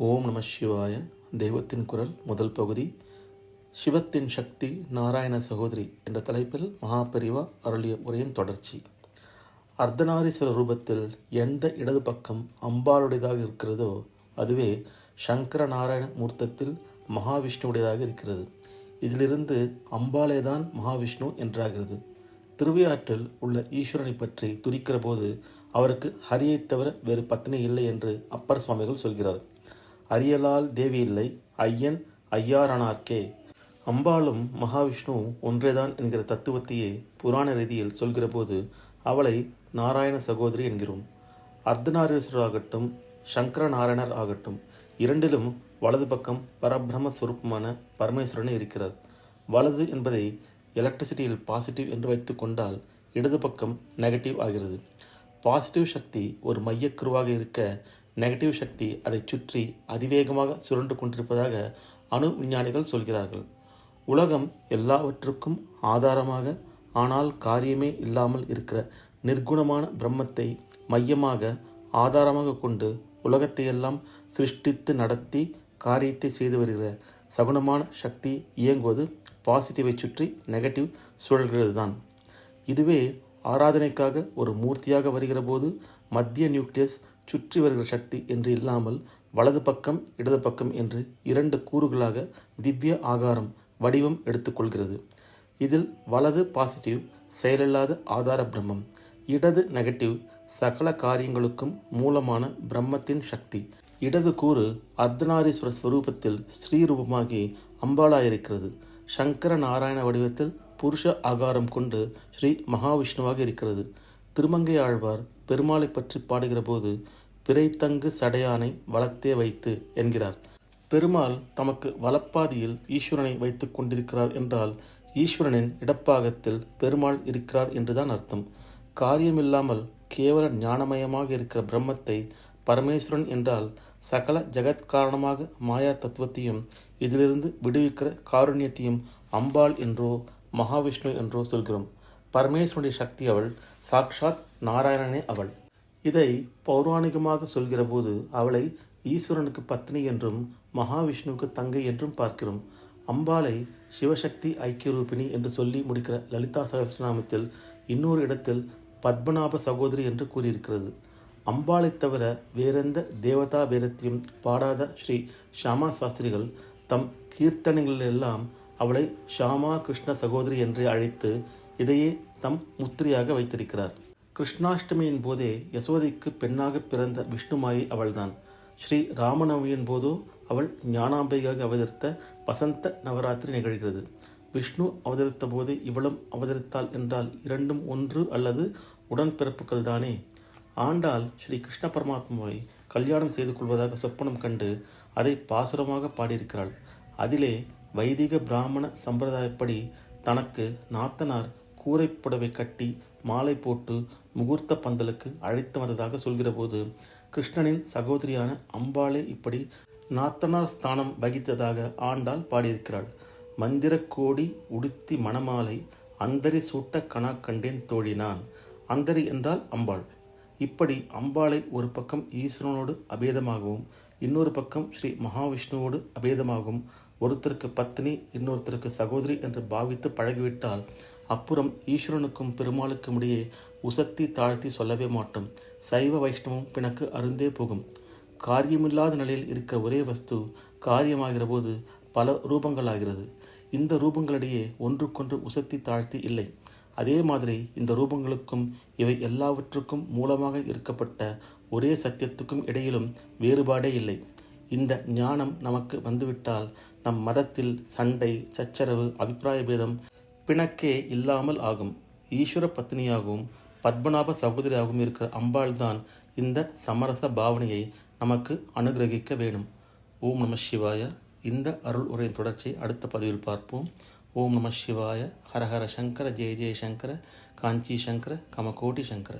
ஓம் நம சிவாய. தெய்வத்தின் குரல் முதல் பகுதி. சிவத்தின் சக்தி நாராயண சகோதரி என்ற தலைப்பில் மகாபெரிவா அருளிய உரையின் தொடர்ச்சி. அர்த்தநாரீஸ்வர ரூபத்தில் எந்த இடது பக்கம் அம்பாளுடையதாக இருக்கிறதோ அதுவே சங்கர நாராயண மூர்த்தத்தில் மகாவிஷ்ணுவுடையதாக இருக்கிறது. இதிலிருந்து அம்பாளேதான் மகாவிஷ்ணு என்றாகிறது. திருவையாற்றில் உள்ள ஈஸ்வரனை பற்றி துதிக்கிற போது அவருக்கு ஹரியை தவிர வேறு பத்னி இல்லை என்று அப்பர் சுவாமிகள் சொல்கிறார். அரியலால் தேவி இல்லை, ஐயன் ஐயாரானார்க்கே. அம்பாளும் மகாவிஷ்ணு ஒன்றேதான் என்கிற தத்துவத்தையே புராண ரீதியில் சொல்கிற போது அவளை நாராயண சகோதரி என்கிறோம். அர்த்தநாரீஸ்வரர் ஆகட்டும், சங்கர நாராயணர் ஆகட்டும், இரண்டிலும் வலது பக்கம் பரபிரம்ம சுரூபமான பரமேஸ்வரனே இருக்கிறார். வலது என்பதை எலக்ட்ரிசிட்டியில் பாசிட்டிவ் என்று வைத்து கொண்டால் இடது பக்கம் நெகட்டிவ் ஆகிறது. பாசிட்டிவ் சக்தி ஒரு மையக்கருவாக இருக்க, நெகட்டிவ் சக்தி அதை சுற்றி அதிவேகமாக சுழன்று கொண்டிருப்பதாக அணு விஞ்ஞானிகள் சொல்கிறார்கள். உலகம் எல்லாவற்றுக்கும் ஆதாரமாக, ஆனால் காரியமே இல்லாமல் இருக்கிற நிர்குணமான பிரம்மத்தை மையமாக ஆதாரமாக கொண்டு உலகத்தையெல்லாம் சிருஷ்டித்து நடத்தி காரியத்தை செய்து வருகிற சகுனமான சக்தி இயங்குவது பாசிட்டிவை சுற்றி நெகட்டிவ் சுழல்கிறது தான். இதுவே ஆராதனைக்காக ஒரு மூர்த்தியாக வருகிற போது மத்திய நியூக்ளியஸ் சுற்றி வருகிற சக்தி என்று இல்லாமல் வலது பக்கம் இடது பக்கம் என்று இரண்டு கூறுகளாக திவ்ய ஆகாரம் வடிவம் எடுத்துக்கொள்கிறது. இதில் வலது பாசிட்டிவ் செயலில்லாத ஆதார பிரம்மம், இடது நெகட்டிவ் சகல காரியங்களுக்கும் மூலமான பிரம்மத்தின் சக்தி. இடது கூறு அர்த்தநாரீஸ்வர ஸ்வரூபத்தில் ஸ்ரீரூபமாகி அம்பாளாயிருக்கிறது. சங்கர நாராயண வடிவத்தில் புருஷ ஆகாரம் கொண்டு ஸ்ரீ மகாவிஷ்ணுவாக இருக்கிறது. திருமங்கை ஆழ்வார் பெருமாளை பற்றி பாடுகிற போது பிறைத்தங்கு சடையானை வளத்தே வைத்து என்கிறார். பெருமாள் தமக்கு வலப்பாதியில் ஈஸ்வரனை வைத்து கொண்டிருக்கிறார் என்றால் ஈஸ்வரனின் இடப்பாகத்தில் பெருமாள் இருக்கிறார் என்றுதான் அர்த்தம். காரியமில்லாமல் கேவல ஞானமயமாக இருக்கிற பிரம்மத்தை பரமேஸ்வரன் என்றால் சகல ஜெகத் காரணமாக மாயா தத்துவத்தையும் இதிலிருந்து விடுவிக்கிற காருண்யத்தையும் அம்பாள் என்றோ மகாவிஷ்ணு என்றோ சொல்கிறோம். பரமேஸ்வரனுடைய சக்தி அவள், சாக்ஷாத் நாராயணனே அவள். இதை பௌராணிகமாக சொல்கிற போது அவளை ஈஸ்வரனுக்கு பத்னி என்றும் மகாவிஷ்ணுவுக்கு தங்கை என்றும் பார்க்கிறோம். அம்பாளை சிவசக்தி ஐக்கியரூபிணி என்று சொல்லி முடிக்கிற லலிதா சகஸ்ரநாமத்தில் இன்னொரு இடத்தில் பத்மநாப சகோதரி என்று கூறியிருக்கிறது. அம்பாளை தவிர வேறெந்த தேவதா பேரத்தையும் பாடாத ஸ்ரீ ஷியாமா சாஸ்திரிகள் தம் கீர்த்தனைகளிலெல்லாம் அவளை ஷியாமா கிருஷ்ண சகோதரி என்றே அழைத்து இதையே தம் முத்திரையாக வைத்திருக்கிறார். கிருஷ்ணாஷ்டமியின் போதே யசோதைக்கு பெண்ணாக பிறந்த விஷ்ணுமாயை அவள்தான். ஸ்ரீ ராமநவமியின் போதோ அவள் ஞானாம்பிகையாக அவதரித்த வசந்த நவராத்திரி நிகழ்கிறது. விஷ்ணு அவதரித்த போது இவளும் அவதரித்தாள் என்றால் இரண்டும் ஒன்று அல்லது உடன்பிறப்புகள் தானே. ஆண்டாள் ஸ்ரீ கிருஷ்ண பரமாத்மாவை கல்யாணம் செய்து கொள்வதாக சொப்பனம் கண்டு அதை பாசுரமாக பாடியிருக்கிறாள். அதிலே வைதிக பிராமண சம்பிரதாயப்படி தனக்கு நாத்தனார் கூரை புடவை கட்டி மாலை போட்டு முகூர்த்த பந்தலுக்கு அழைத்து வந்ததாக சொல்கிற போது கிருஷ்ணனின் சகோதரியான அம்பாளே இப்படி நாத்தனார் ஸ்தானம் வகித்ததாக ஆண்டாள் பாடியிருக்கிறாள். மந்திர கோடி உடுத்தி மணமாலை அந்தரி சூட்ட கணா கண்டேன் தோழினான். அந்தரி என்றால் அம்பாள். இப்படி அம்பாளை ஒரு பக்கம் ஈஸ்வரனோடு அபேதமாகவும் இன்னொரு பக்கம் ஸ்ரீ மகாவிஷ்ணுவோடு அபேதமாகவும் ஒருத்தருக்கு பத்னி இன்னொருத்தருக்கு சகோதரி என்று பாவித்து பழகிவிட்டால் அப்புறம் ஈஸ்வரனுக்கும் பெருமாளுக்கும் இடையே உசத்தி தாழ்த்தி சொல்லவே மாட்டோம். சைவ வைஷ்ணவம் பிணக்கு அருந்தே போகும். காரியமில்லாத நிலையில் இருக்கிற ஒரே வஸ்து காரியமாகிற போது பல ரூபங்களாகிறது. இந்த ரூபங்களிடையே ஒன்றுக்கொன்று உசத்தி தாழ்த்தி இல்லை. அதே மாதிரி இந்த ரூபங்களுக்கும் இவை எல்லாவற்றுக்கும் மூலமாக இருக்கப்பட்ட ஒரே சத்தியத்துக்கும் இடையிலும் வேறுபாடே இல்லை. இந்த ஞானம் நமக்கு வந்துவிட்டால் நம் மதத்தில் சண்டை, சச்சரவு, அபிப்பிராய பேதம், பிணக்கே இல்லாமல் ஆகும். ஈஸ்வர பத்னியாகவும் பத்மநாப சகோதரியாகவும் இருக்கிற அம்பாள் தான் இந்த சமரச பாவனையை நமக்கு அனுகிரகிக்க வேணும். ஓம் நம சிவாய. இந்த அருள் உரையின் தொடர்ச்சியை அடுத்த பதிவில் பார்ப்போம். ஓம் நம சிவாய. ஹரஹர சங்கர, ஜெய ஜெய சங்கர, காஞ்சி சங்கர, கமகோட்டி சங்கர.